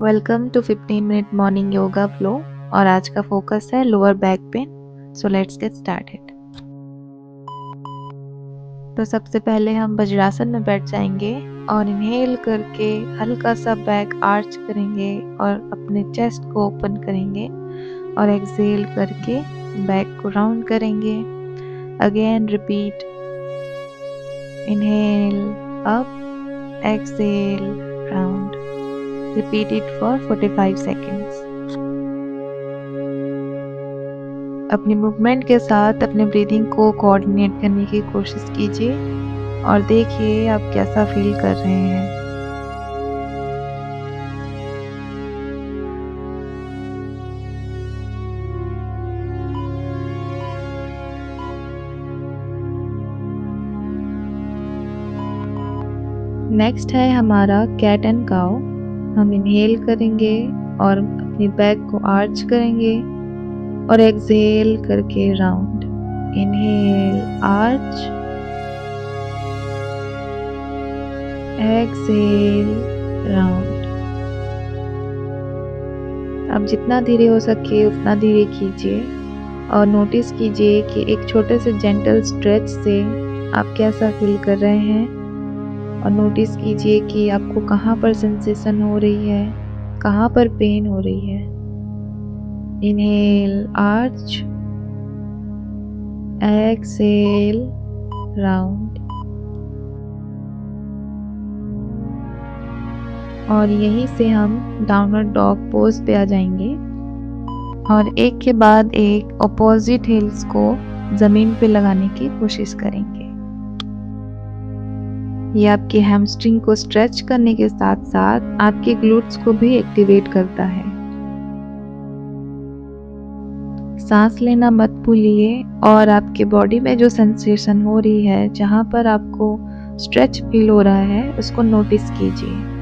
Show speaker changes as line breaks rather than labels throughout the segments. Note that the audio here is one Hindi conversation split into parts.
Welcome to 15 minute morning yoga flow. और आज का फोकस है lower back pain. So let's get started. तो सबसे पहले हम वज्रासन में बैठ जाएंगे और इनहेल करके हल्का सा बैक आर्च करेंगे और अपने चेस्ट को ओपन करेंगे और एक्सहेल करके बैक को राउंड करेंगे। Again repeat, inhale up, exhale round. Repeat it for 45 seconds. अपनी मूवमेंट के साथ अपने ब्रीदिंग को कोऑर्डिनेट करने की कोशिश कीजिए और देखिए आप कैसा फील कर रहे हैं। नेक्स्ट है हमारा कैट एंड काउ। हम इनहेल करेंगे और अपनी बैक को आर्च करेंगे और एक्सहेल करके round. Inhale arch, exhale round. आप जितना धीरे हो सके उतना धीरे कीजिए और नोटिस कीजिए कि एक छोटे से जेंटल स्ट्रेच से आप कैसा फील कर रहे हैं और नोटिस कीजिए कि आपको कहाँ पर सेंसेशन हो रही है, कहाँ पर पेन हो रही है। Inhale arch, exhale round. और यहीं से हम डाउनवर्ड डॉग पोज पे आ जाएंगे और एक के बाद एक ऑपोजिट हील्स को जमीन पे लगाने की कोशिश करेंगे। ये आपके हैमस्ट्रिंग को स्ट्रेच करने के साथ साथ आपके ग्लूट्स को भी एक्टिवेट करता है। सांस लेना मत भूलिए और आपके बॉडी में जो सेंसेशन हो रही है, जहाँ पर आपको स्ट्रेच फील हो रहा है, उसको नोटिस कीजिए।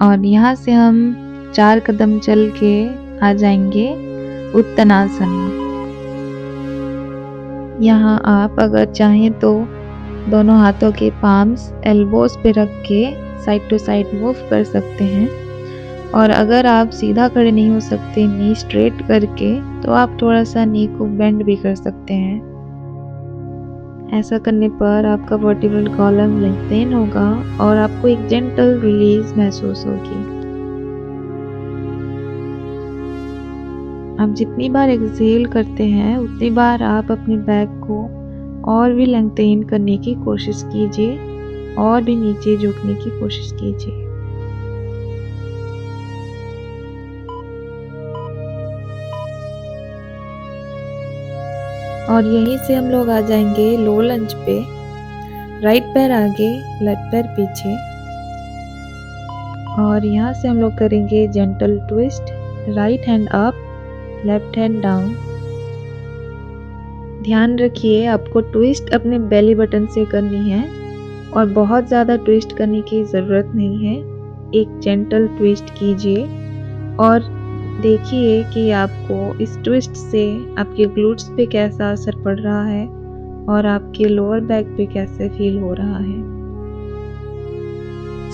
और यहाँ से हम 4 कदम चल के आ जाएंगे उत्तनासन में। यहाँ आप अगर चाहें तो दोनों हाथों के पाम्स एल्बोज पे रख के साइड टू साइड मूव कर सकते हैं। और अगर आप सीधा खड़े नहीं हो सकते नी स्ट्रेट करके, तो आप थोड़ा सा नी को बेंड भी कर सकते हैं। ऐसा करने पर आपका वर्टिब्रल कॉलम लेंथेन होगा और आपको एक जेंटल रिलीज महसूस होगी। आप जितनी बार एक्सहेल करते हैं उतनी बार आप अपने बैक को और भी लेंथेन करने की कोशिश कीजिए और भी नीचे झुकने की कोशिश कीजिए। और यहीं से हम लोग आ जाएंगे लो लंज पे। राइट पैर आगे, लेफ्ट पैर पीछे। और यहाँ से हम लोग करेंगे gentle twist, right hand up, left hand down. ध्यान रखिए आपको ट्विस्ट अपने बेली बटन से करनी है और बहुत ज़्यादा ट्विस्ट करने की ज़रूरत नहीं है। एक जेंटल ट्विस्ट कीजिए और देखिए कि आपको इस ट्विस्ट से आपके ग्लूट्स पे कैसा असर पड़ रहा है और आपके लोअर बैक पे कैसे फील हो रहा है।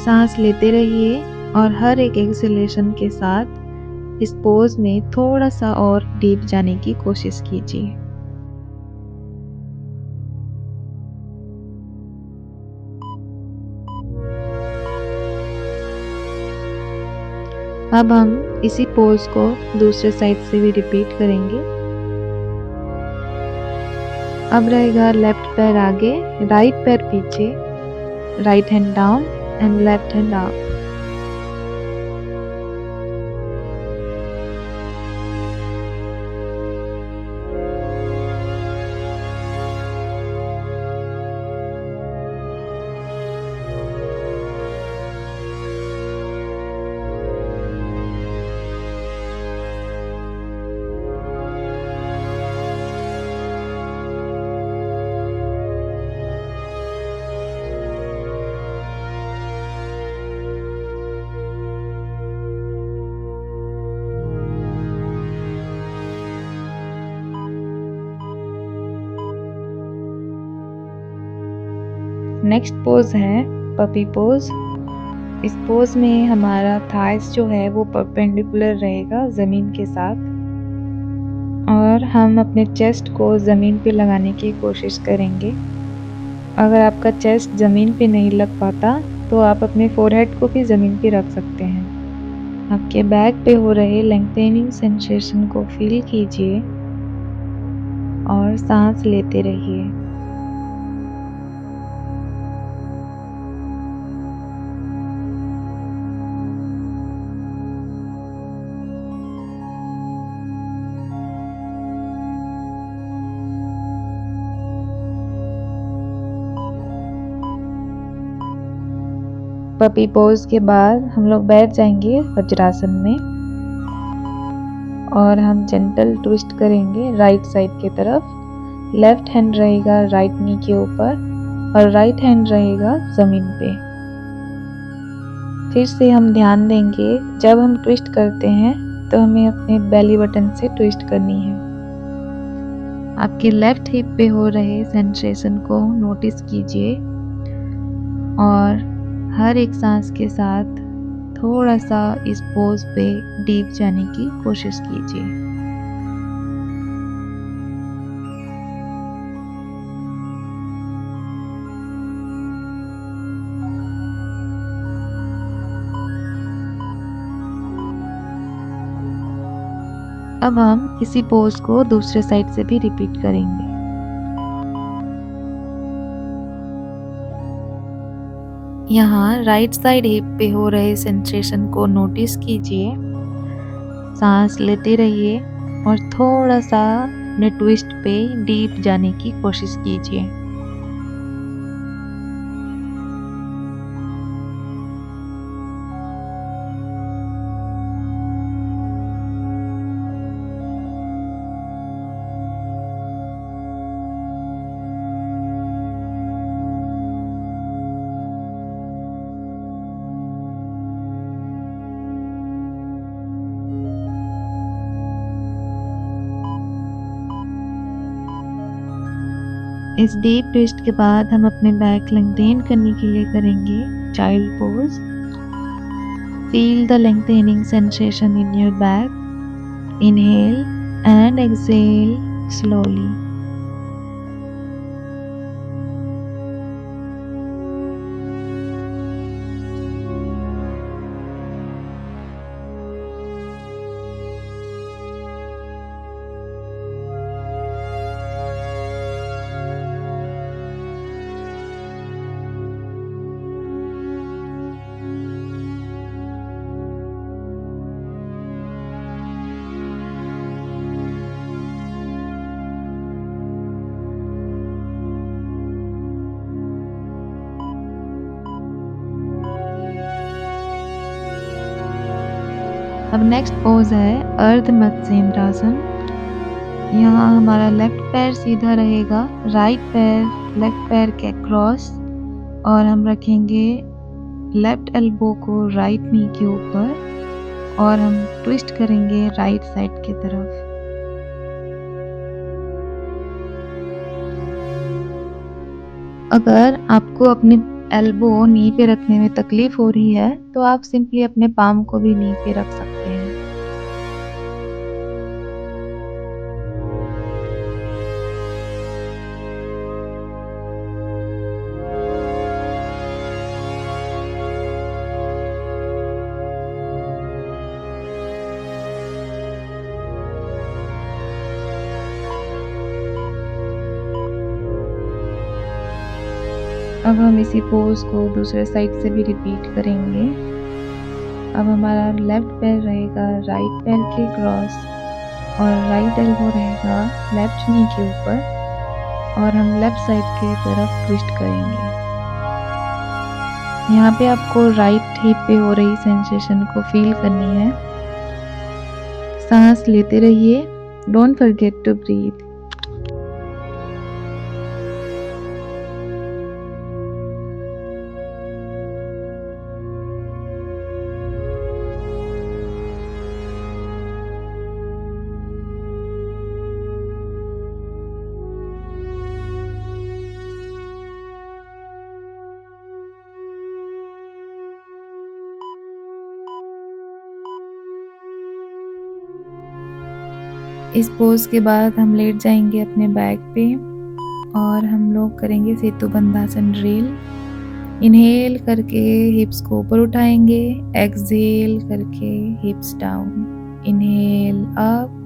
सांस लेते रहिए और हर एक एक्सहेलेशन के साथ इस पोज में थोड़ा सा और डीप जाने की कोशिश कीजिए। अब हम इसी पोज को दूसरे साइड से भी रिपीट करेंगे। अब रहेगा लेफ्ट पैर आगे, राइट पैर पीछे, right hand down and left hand up. Next pose है पपी पोज। इस पोज में हमारा थाइस जो है वो परपेंडिकुलर रहेगा ज़मीन के साथ और हम अपने चेस्ट को ज़मीन पे लगाने की कोशिश करेंगे। अगर आपका चेस्ट ज़मीन पे नहीं लग पाता तो आप अपने फोरहेड को भी ज़मीन पे रख सकते हैं। आपके बैक पे हो रहे लेंथेनिंग सेंसेशन को फील कीजिए और सांस लेते रहिए। पपी पोज के बाद हम लोग बैठ जाएंगे वज्रासन में और हम जेंटल ट्विस्ट करेंगे राइट साइड की तरफ। लेफ्ट हैंड रहेगा राइट नी के ऊपर और राइट हैंड रहेगा ज़मीन पे। फिर से हम ध्यान देंगे जब हम ट्विस्ट करते हैं तो हमें अपने बेली बटन से ट्विस्ट करनी है। आपके लेफ्ट हिप पे हो रहे सेंसेशन को नोटिस कीजिए और हर एक सांस के साथ थोड़ा सा इस पोज पे डीप जाने की कोशिश कीजिए। अब हम इसी पोज को दूसरे साइड से भी रिपीट करेंगे। यहाँ राइट साइड हिप पे हो रहे सेंसेशन को नोटिस कीजिए, सांस लेते रहिए और थोड़ा सा अपने ट्विस्ट पे डीप जाने की कोशिश कीजिए। इस डीप ट्विस्ट के बाद हम अपने बैक लेंथेन करने के लिए करेंगे child pose. Feel the lengthening sensation in your back. Inhale and exhale slowly. अब नेक्स्ट पोज है अर्ध मत्स्येंद्रासन। यहाँ हमारा लेफ्ट पैर सीधा रहेगा, राइट पैर लेफ्ट पैर के क्रॉस और हम रखेंगे लेफ्ट एल्बो को राइट नी के ऊपर और हम ट्विस्ट करेंगे राइट साइड की तरफ। अगर आपको अपने एल्बो नी पे रखने में तकलीफ हो रही है तो आप सिंपली अपने पाम को भी नी पे रख सकते हैं। अब हम इसी पोज को दूसरे साइड से भी रिपीट करेंगे। अब हमारा लेफ्ट पैर रहेगा राइट पैर के क्रॉस और राइट एल्बो रहेगा लेफ्ट नी के ऊपर और हम लेफ्ट साइड के तरफ ट्विस्ट करेंगे। यहाँ पे आपको राइट हिप पे हो रही सेंसेशन को फील करनी है। सांस लेते रहिए, डोंट फॉरगेट टू ब्रीथ। इस पोज के बाद हम लेट जाएंगे अपने बैक पे और हम लोग करेंगे सेतु बंधासन ड्रिल। इनहेल करके हिप्स को ऊपर उठाएंगे, एक्सहेल करके हिप्स down, inhale up,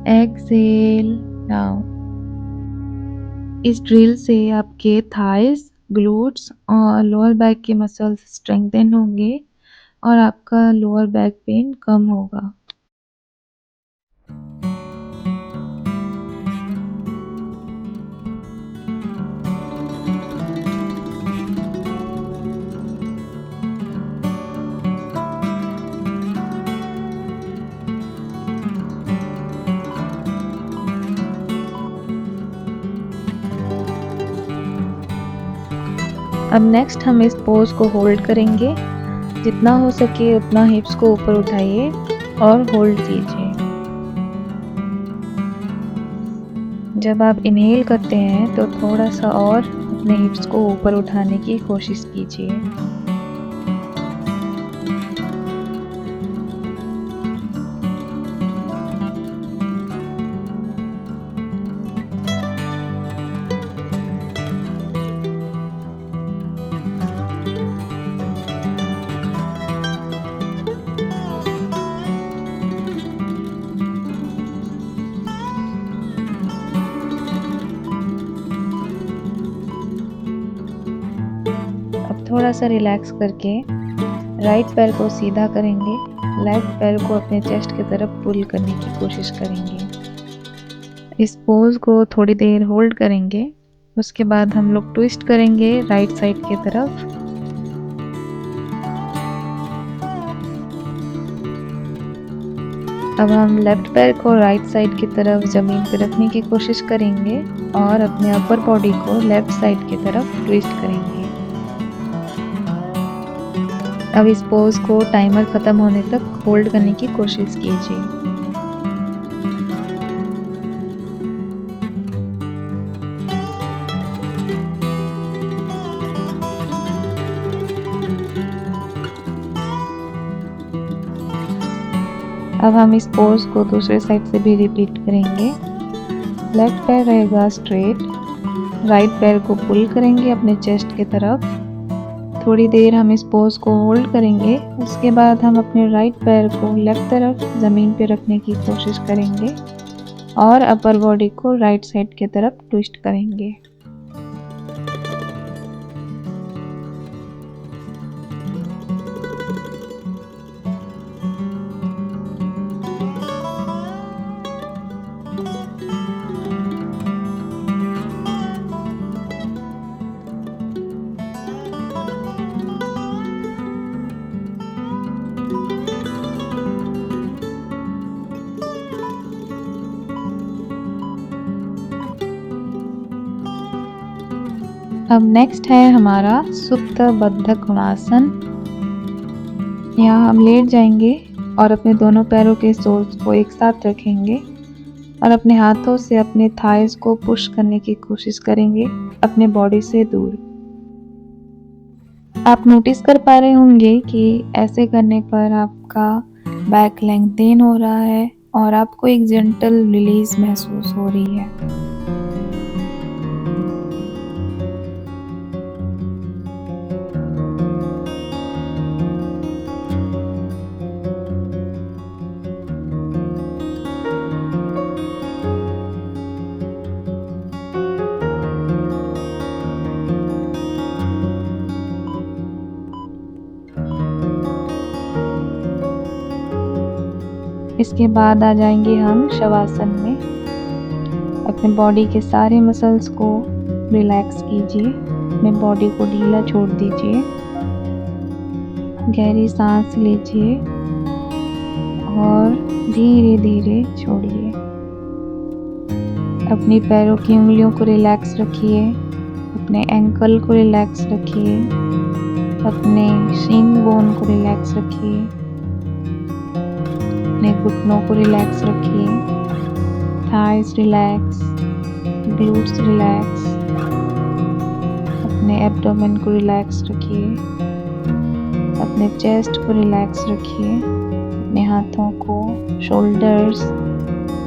exhale down. इस ड्रिल से आपके थाइस, ग्लूट्स और लोअर बैक के मसल्स स्ट्रेंथन होंगे और आपका लोअर बैक पेन कम होगा। अब नेक्स्ट हम इस पोज को होल्ड करेंगे। जितना हो सके उतना हिप्स को ऊपर उठाइए और होल्ड कीजिए। जब आप इनहेल करते हैं तो थोड़ा सा और अपने हिप्स को ऊपर उठाने की कोशिश कीजिए। थोड़ा सा रिलैक्स करके राइट पैर को सीधा करेंगे, लेफ्ट पैर को अपने चेस्ट की तरफ पुल करने की कोशिश करेंगे। इस पोज को थोड़ी देर होल्ड करेंगे, उसके बाद हम लोग ट्विस्ट करेंगे राइट साइड की तरफ। अब हम लेफ्ट पैर को राइट साइड की तरफ ज़मीन पर रखने की कोशिश करेंगे और अपने अपर बॉडी को लेफ्ट साइड की तरफ ट्विस्ट करेंगे। अब इस पोज को टाइमर ख़त्म होने तक होल्ड करने की कोशिश कीजिए। अब हम इस पोज को दूसरे साइड से भी रिपीट करेंगे। लेफ्ट पैर रहेगा स्ट्रेट, राइट पैर को पुल करेंगे अपने चेस्ट की तरफ। थोड़ी देर हम इस पोज को होल्ड करेंगे, उसके बाद हम अपने राइट पैर को लेफ्ट तरफ ज़मीन पे रखने की कोशिश करेंगे और अपर बॉडी को राइट साइड की तरफ ट्विस्ट करेंगे। अब नेक्स्ट है हमारा सुप्त बद्ध कोणासन। यहाँ हम लेट जाएंगे और अपने दोनों पैरों के सोल्स को एक साथ रखेंगे और अपने हाथों से अपने थाइस को पुश करने की कोशिश करेंगे अपने बॉडी से दूर। आप नोटिस कर पा रहे होंगे कि ऐसे करने पर आपका बैक लेंथेन हो रहा है और आपको एक जेंटल रिलीज महसूस हो रही है। इसके बाद आ जाएंगे हम शवासन में। अपने बॉडी के सारे मसल्स को रिलैक्स कीजिए, अपने बॉडी को ढीला छोड़ दीजिए, गहरी सांस लीजिए और धीरे धीरे छोड़िए। अपनी पैरों की उंगलियों को रिलैक्स रखिए, अपने एंकल को रिलैक्स रखिए, अपने शिन बोन को रिलैक्स रखिए, अपने घुटनों को रिलैक्स रखिए, थाइस रिलैक्स, ग्लूट्स रिलैक्स, अपने एब्डोमेन को रिलैक्स रखिए, अपने चेस्ट को रिलैक्स रखिए, अपने हाथों को शोल्डर्स,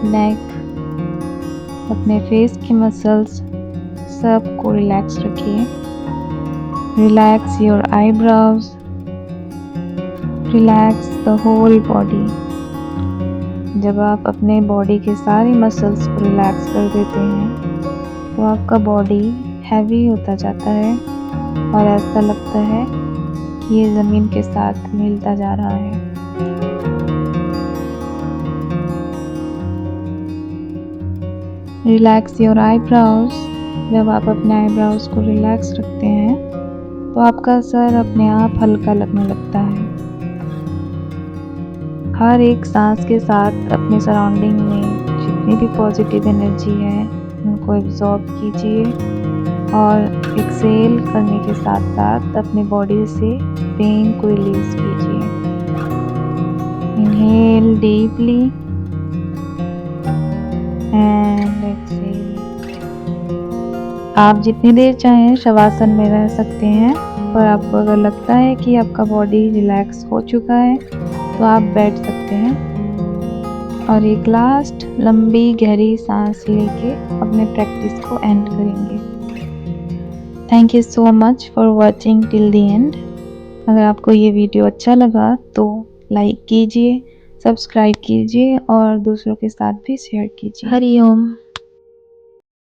नेक, अपने फेस के मसल्स सब को रिलैक्स रखिए। Relax your eyebrows, relax the whole body. जब आप अपने बॉडी के सारे मसल्स को रिलैक्स कर देते हैं तो आपका बॉडी हैवी होता जाता है और ऐसा लगता है कि ये ज़मीन के साथ मिलता जा रहा है। Relax your eyebrows. जब आप अपने आईब्रोज को रिलैक्स रखते हैं तो आपका सर अपने आप हल्का लगने लगता है। हर एक सांस के साथ अपने सराउंडिंग में जितनी भी पॉजिटिव एनर्जी है उनको एब्जॉर्ब कीजिए और एक्सेल करने के साथ साथ अपने बॉडी से पेन को रिलीज कीजिए। Inhale deeply and exhale. आप जितनी देर चाहें शवासन में रह सकते हैं, पर आपको अगर लगता है कि आपका बॉडी रिलैक्स हो चुका है तो आप बैठ सकते हैं और एक लास्ट लंबी गहरी सांस लेके अपने प्रैक्टिस को एंड करेंगे। Thank you so much for watching till the end. अगर आपको ये वीडियो अच्छा लगा तो लाइक कीजिए, सब्सक्राइब कीजिए और दूसरों के साथ भी शेयर कीजिए। हरि ओम।